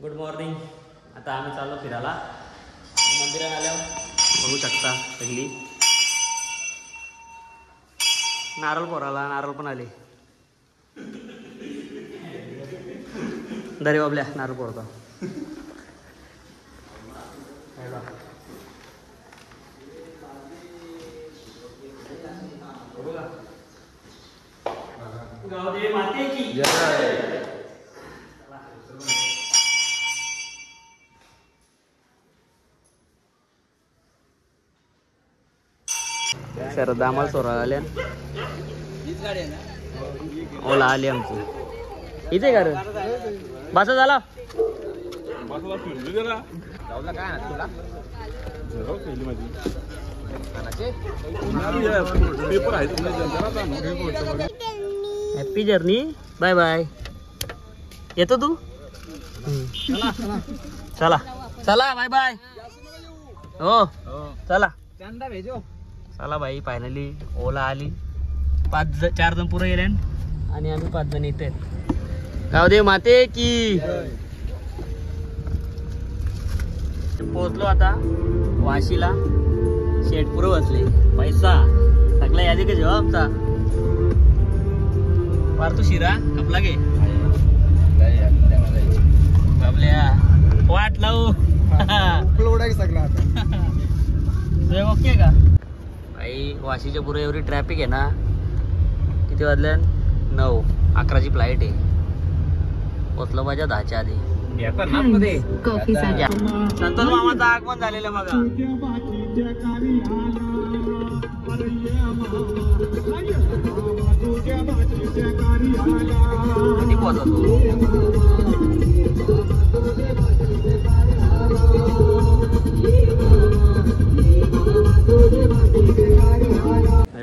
Good morning. आता आम्ही चाललो फिरायला. मंदिरात आल्यावर बघू शकता पहिली नारळ पोराला नारळ पण आले. दरे बाबल्या नारळ पोरता. गावदेवी मातेची जय. शरद आम्हाला सोडायला आल्या. ओला आली आमची इथे का रे बसा झाला. Happy journey. Bye bye. येतो तू. चला चला बाय बाय. हो चला चला भाई. फायनली ओला आली. 4 जण पुढे गेले आणि आम्ही 5 जण इथे. गावदेव माते की. पोहोचलो आता वाशीला. शेट पुरं बसले. पैसा सगळा यादी का जवाबचा. पार तू शिरा कपला गे आपल्या वाट लावू. ओके का भाई. वाशीच्या पुढे एवढी ट्रॅफिक आहे ना. किती वाजल्या 9. 11ची फ्लाईट आहे. पोचलं पाहिजे 10च्या आधी. संतोष मामाचं आगमन झालेलं बघा. कधी पोहोचतो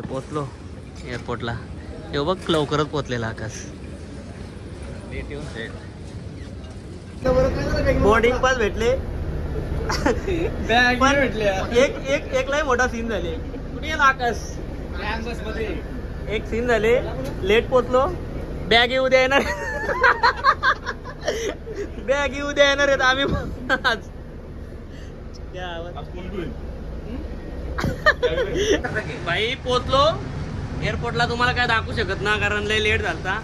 पोचलो एअरपोर्टला. तेव्हा बघ लवकरच पोचलेला आकाश. बोर्डिंग पास भेटले. एक लय मोठा सीन झाले. कुठे गेला आकाश. एक सीन झाले. लेट पोचलो. बॅग येऊ द्या येणार. बॅग येऊ द्या येणार आहेत आम्ही आज. भाई पोचलो एअरपोर्टला. तुम्हाला काय दाखवू शकत ना कारण लय लेट झालता.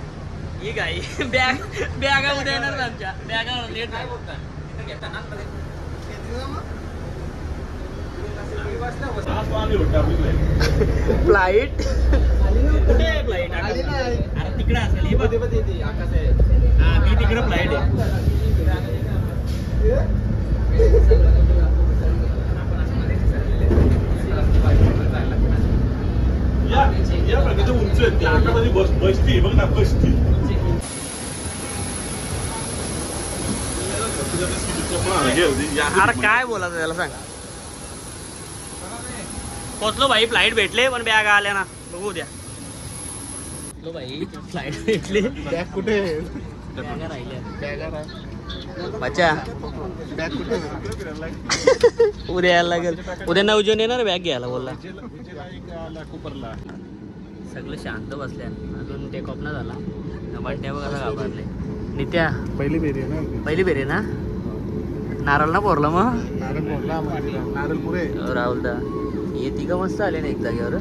ही गाई बॅगा उद्या येणार आमच्या. बॅगा लेट फ्लाईट. कुठे आहे फ्लाईट. अरे तिकडे असेल. हा ती तिकडे फ्लाईट आहे. अरे काय बोलायचं त्याला सांग. पोचलो भाई. फ्लाईट भेटले पण बॅग आल्या ना. बघू द्या. भाई फ्लाईट भेटली. बॅग कुठे. बॅगा राहिल्या. बच्चा बॅग कुठे. उद्या यायला लागेल. उद्या 9 जण येणार बॅग घ्यायला बोलला. सगळं शांत बसल्या. अजून टेक ऑफ ना झाला. वाट्या बघा घाबरले. नित्या पहिली बेरी ना. नारळ ना पोरला मग. नारळ पुरे राहुल दा येते का मस्त आले ना एक जागेवर.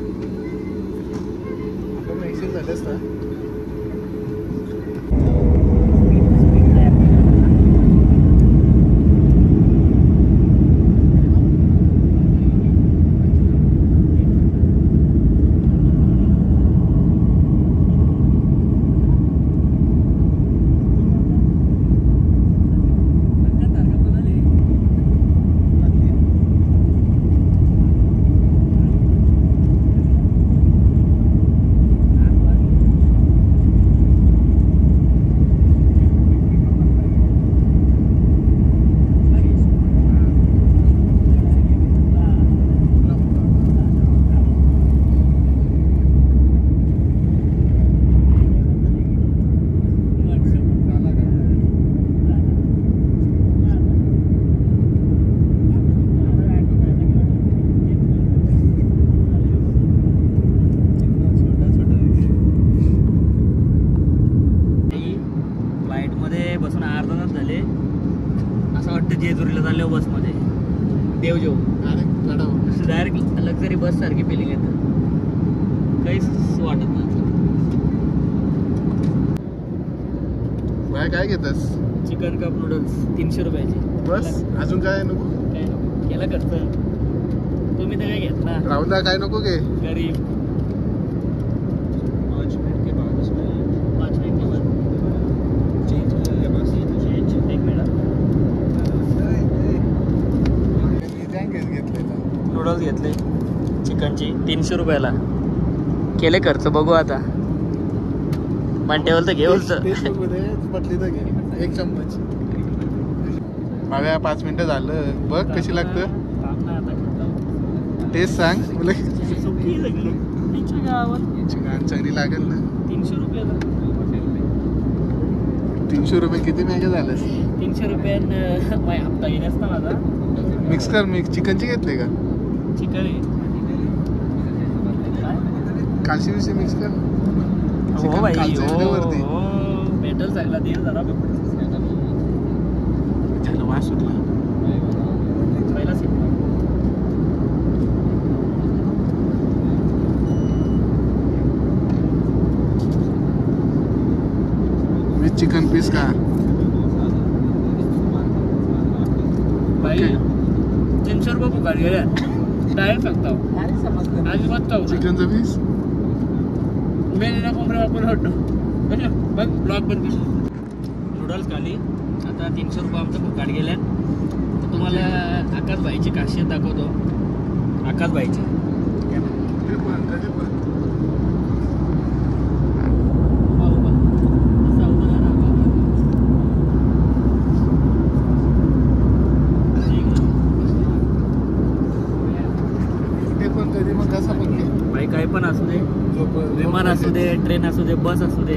डायरेक्ट जेजुरीला चाललो बसमध्ये देवजेव डायरेक्ट लक्झरी बस सारखी फिलिंग येतं काहीच वाटत नाही. काय घेतस? चिकन कप नूडल्स 300 रुपयाची बस. अजून काय नको? काय नको केला खर्च तुम्ही तर काय घेत ना. राहुलला काय नको घे गरीब. 5 मिनट के बाद चेंज एक मिनट. नूडल्स घेतले चिकनची 300 रुपयाला. केले खर्च बघू आता. मांटेवल तर घे पटली तर घे 1 चम्मच. माझ्या 5 मिनिटं झालं बघ कशी लागतं. टेस्ट सांग मला. चांगली लागेल ना. 300 रुपयाला. 300 रुपये किती महागे झाले? 300 रुपयानं हप्ता घेणे असता माझा. मिक्स कर. चिकनची घेतले का? चिकन काशी विषयी मिक्स कर. हो भाई हो मेटल चांगला दे जरा. झालं वास सुटला. पहिला विथ चिकन पीस का भाई 300 रुपये फुकाट गेल्या डायरेक्ट सांगता अजिबात चावू. चिकनचं पीस मेन कोंबड्या वापर हटतो बघ ब्लॉक बंद. नूडल्स खाली आता 300 रुपये आमचं फुकाट गेल्या. तर तुम्हाला आकाशबाईची खासियत दाखवतो. आकाशबाईची भाई काही पण असू दे. विमान असू दे ट्रेन असू दे बस असू दे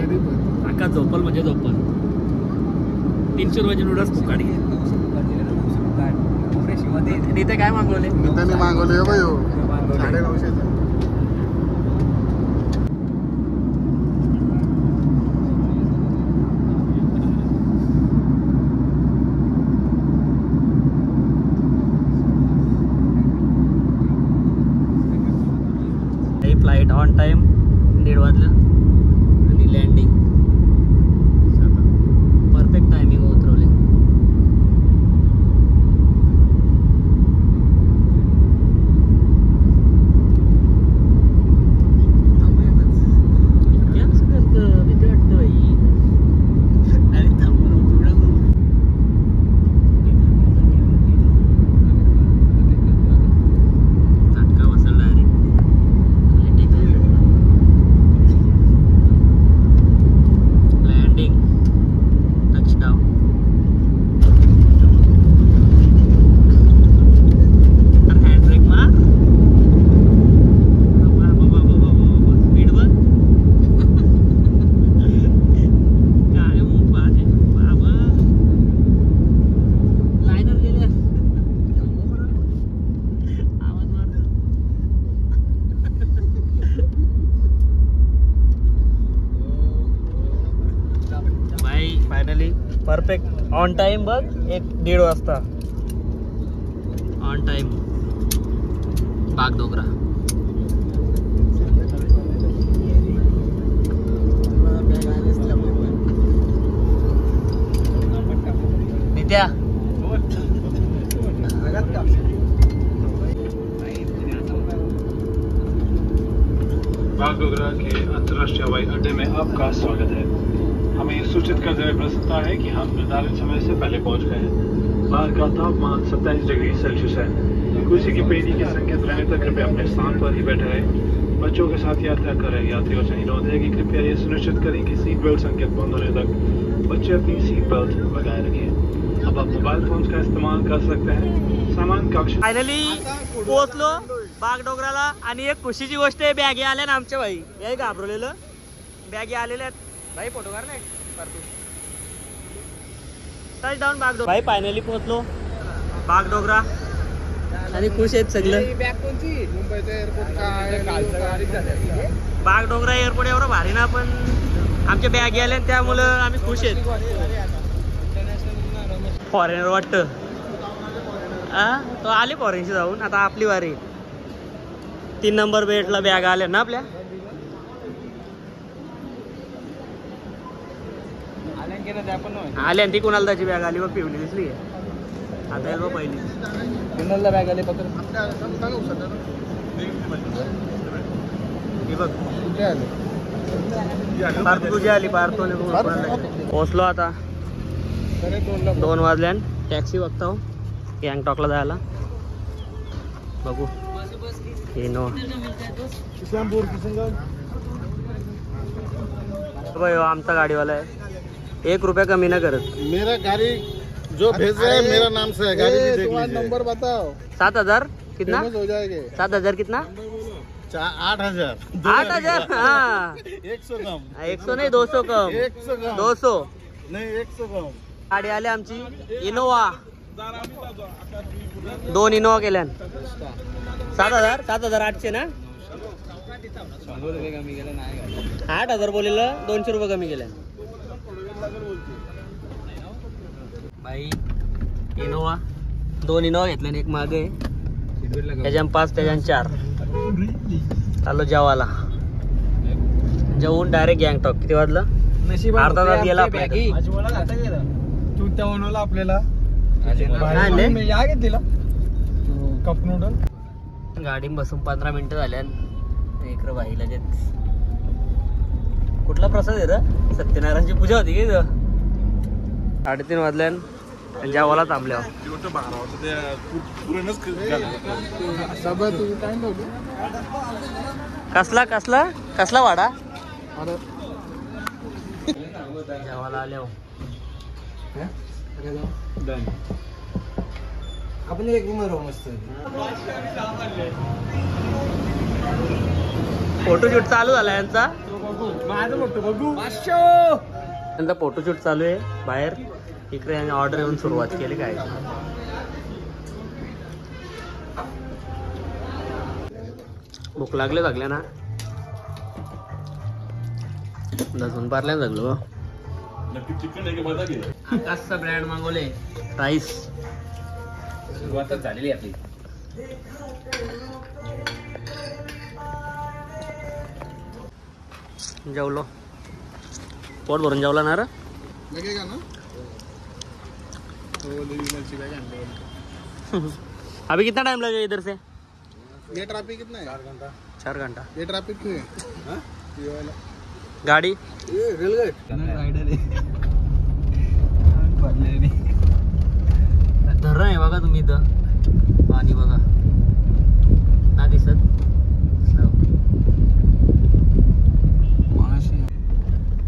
आकाश झोपल म्हणजे झोपल. 300 रुपयाचे नूडल्स फुकाट घे. इथे काय मागवले? मित्रांनी मागवले बाई 950. फ्लाईट ऑन टाइम 1:30 वाजलं आणि लँडिंग परफेक्ट टायमिंग उतरवले. असं करतं भीती वाटतं बाई. अरे नाटका बसला direct. Landing touchdown. Hand brake मार. स्पीड बघ. काय पाहते बाबा. लायनर गेले आवाज मारतो. भाई फायनली परफेक्ट ऑन टाइम बघ. 1:30 वाजता ऑन टाइम बागडोगरा. नित्या बागडोगरा के अंतर्राष्ट्रीय हवाई अड्डे में आपका स्वागत है. हमें ये सूचित कर देना प्रस्तुता है कि हम निर्धारित समय से पहले पहुंच गए हैं. बाहर का तापमान 27 डिग्री सेल्सियस है. कुर्सी की पेटी के संकेत रहने तक कृपया अपने स्थान पर ही बैठे रहें. बच्चों के साथ यात्रा कर रहे यात्रियों से अनुरोध है कि कृपया ये सुनिश्चित करें कि सीट बेल्ट संकेत बंद होने तक बच्चे अपनी सीट बेल्ट लगाए रखें. अब आप मोबाइल फोन का इस्तेमाल कर सकते हैं. सामान कक्ष. फायनली पोहोचलो बागडोगराला. आणि एक खुशीची गोष्ट आहे बॅगे आल्या ना आमच्या भाई. हे घाबरवलेलं बॅगे आलेल्या आहेत भाई. फोटो काढ नाही टच डाऊन बागडोगरा. भाई फायनली पोहोचलो बागडोगरा आणि खुश आहेत सगळं. बागडोगरा एअरपोर्ट एवढं भारी ना पण आमच्या बॅगे आल्या त्यामुळं आम्ही खुश आहेत. फॉरेनर वाटतं तो आले फॉरेनशी जाऊन, आता आपली वारी. 3 नंबर बेटला बॅग आल्या ना आपल्या. आल्या ती कुणाला त्याची बॅग आली बघ, पिवली दिसली. आता येईल बघ पहिली कुणाला बॅग आली पत्र. पार्थ तुझी आली. पार्थ पोहोचलो आता. 2 वाजल्यान टॅक्सी बघतो गँगटॉकला जायला. बघू आमचा गाडीवाला आहे. 1 रुपया कमी ना करत. मेरा गाड़ी जो भेज रहा है मेरा नाम से है. गाड़ी भी देख लीजिए. नंबर बताओ. 7,000 कितना हो जाएंगे. 7,000 कितना. 8,000. 8,000. हाँ 100 कम. 100 नहीं 200 कम. 100 कम. 200 नहीं 100 कम. गाडी आली आमची इनोवा. 2 इनोवा केल्यान. 7,800 ना. 8,000 बोलेलं. 200 रुपये कमी केल्या भाई. इनोवा 2 इनोवा घेतल्या. एक मागे त्याच्यान 5 त्याच्यान 4. चाललो जेवायला. जेवून डायरेक्ट गँगटॉक. किती वाजलं. अर्धा तास गेला आपल्याला. तू त्या बनवला आपल्याला कप नूडल. गाडी बसून 15 मिनिटं झाल्या. एक भाई लगेच कुठला प्रसाद आहे रे. सत्यनारायणची पूजा होती की 3:30 वाजल्यान जेवायला थांबल्या. कसला कसला कसला वाडा. जेवायला आल्या. आपण एक रूम मस्त. फोटोशूट चालू झाला यांचा. माझं मोठं बघू. त्यांचा फोटोशूट चालू आहे बाहेर. इकडे ऑर्डर येऊन सुरुवात केली काय. भूक लागल्या ना. दसून पारल्या जगलो. आकाशचा ब्रँड मागवले. राईस सुरुवातच झालेली आपली. जेवलो. पोट भरून जेवला ना रे. लगेगा ना. अभी कितना टाइम लगेगा इधर से. ये ट्रैफिक कितना है. 4 घंटा. ये ट्रैफिक क्यों है. गाडी धरण आहे बघा तुम्ही. इथं पाणी बघा ना दिसत.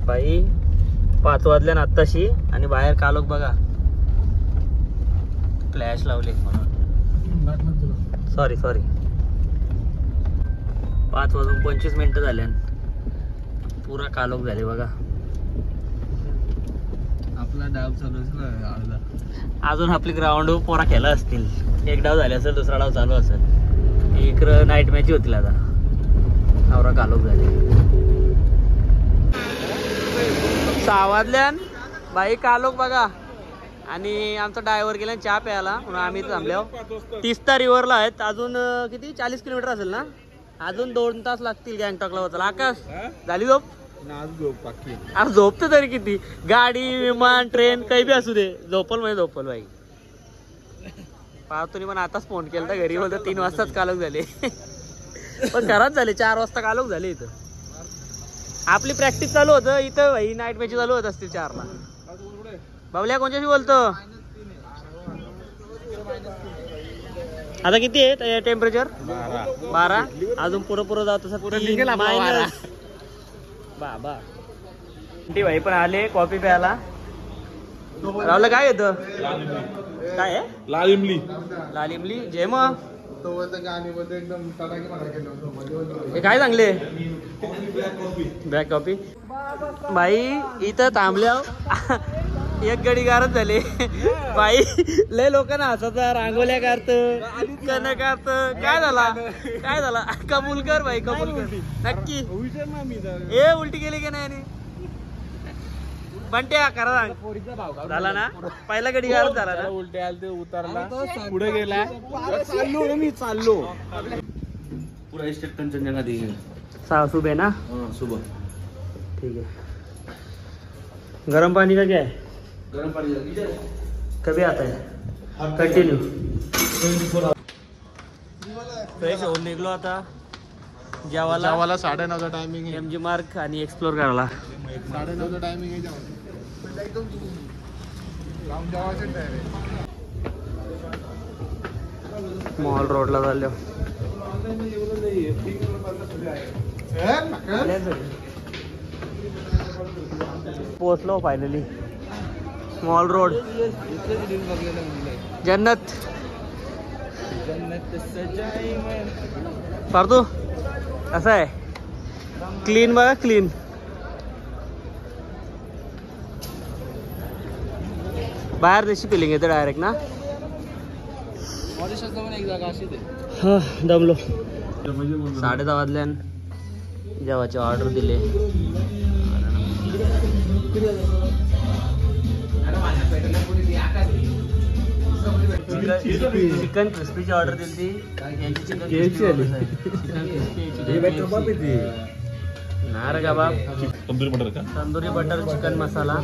बाई 5 वाजल्या आत्ताशी आणि बाहेर कालोख बघा. फ्लॅश लावले. सॉरी 5 वाजून 25 मिनिटं झाल्या. पुरा कालोख झाले बघा. आपला डाव चालू अजून. आपली ग्राउंड पोरा खेळला असतील. एक डाव झाले असेल, दुसरा डाव चालू असेल. इकडं नाईट मॅच होतील आता. आवरा कालोख झाले. 6 वाजल्यान बाई कालोख बघा. आणि आमचा ड्रायव्हर गेला चहा प्यायला म्हणून आम्ही थांबल्या. 30 रिव्हरला आहेत. अजून किती 40 किलोमीटर असेल ना. अजून 2 तास लागतील गँगटॉकला होता. आकाश झाली झोप. आज झोपतो तरी किती. गाडी विमान ट्रेन काही बी असू दे झोपल म्हणजे झोपल बाई. पाहतो पण आताच फोन केला घरी. बोलतो 3 वाजताच कालोख झाले. पण घरात झाले 4 वाजता कालोख झाले. इथं आपली प्रॅक्टिस चालू होतं. इथं भाई नाईट मॅच चालू होत असतील 4ला. बाबल्या कोणच्याशी बोलतो. आता किती आहे टेम्परेचर. 12. अजून पुरं जात मायनस. बाबा भाई पण आले कॉफी प्यायला. राहुल काय येतं. काय आहे. लाल इमली जे मग. एकदम हे काय चांगले. ब्लॅक कॉफी बाई. इथं थांबल्या 1 गडी गारच झाले बाई. लय लोकांना हसत. रांगोल्या काढत कन काढत. काय झाला कबूल कर बाई. कबूल कर नक्की. ए उलटी गेली की नाही. बंट्या करा सांग झाला ना पहिला गडी गारच झाला ना उलटे आले ते उतरला पुढे गेला चाललो मी चाललो पूरा स्टेट कंचनजंगा देखेगा सुबह ना सुबह ठीक है गर्म पानी का क्या है गर्म पानी कभी आता है कंटिन्यू फ्रेश होऊन निघलो आता जेवायला 9:30चा टायमिंग आहे MG मार्क आणि एक्सप्लोर करायला 9:30चा टायमिंग आहे मॉल रोडला चाललो पोहोचलो फायनली मॉल रोड जन्नत पार्थू कसं आहे क्लीन बघा क्लीन बाहेर देशी फिलिंग येते डायरेक्ट ना हा दमलो 10:30 वाजल्यान जेवायची ऑर्डर दिले चिकन क्रिस्पीची ऑर्डर दिली यांची चिकन क्रिस्पी नार कबाब तंदूरी बटर का तंदुरी बटर चिकन मसाला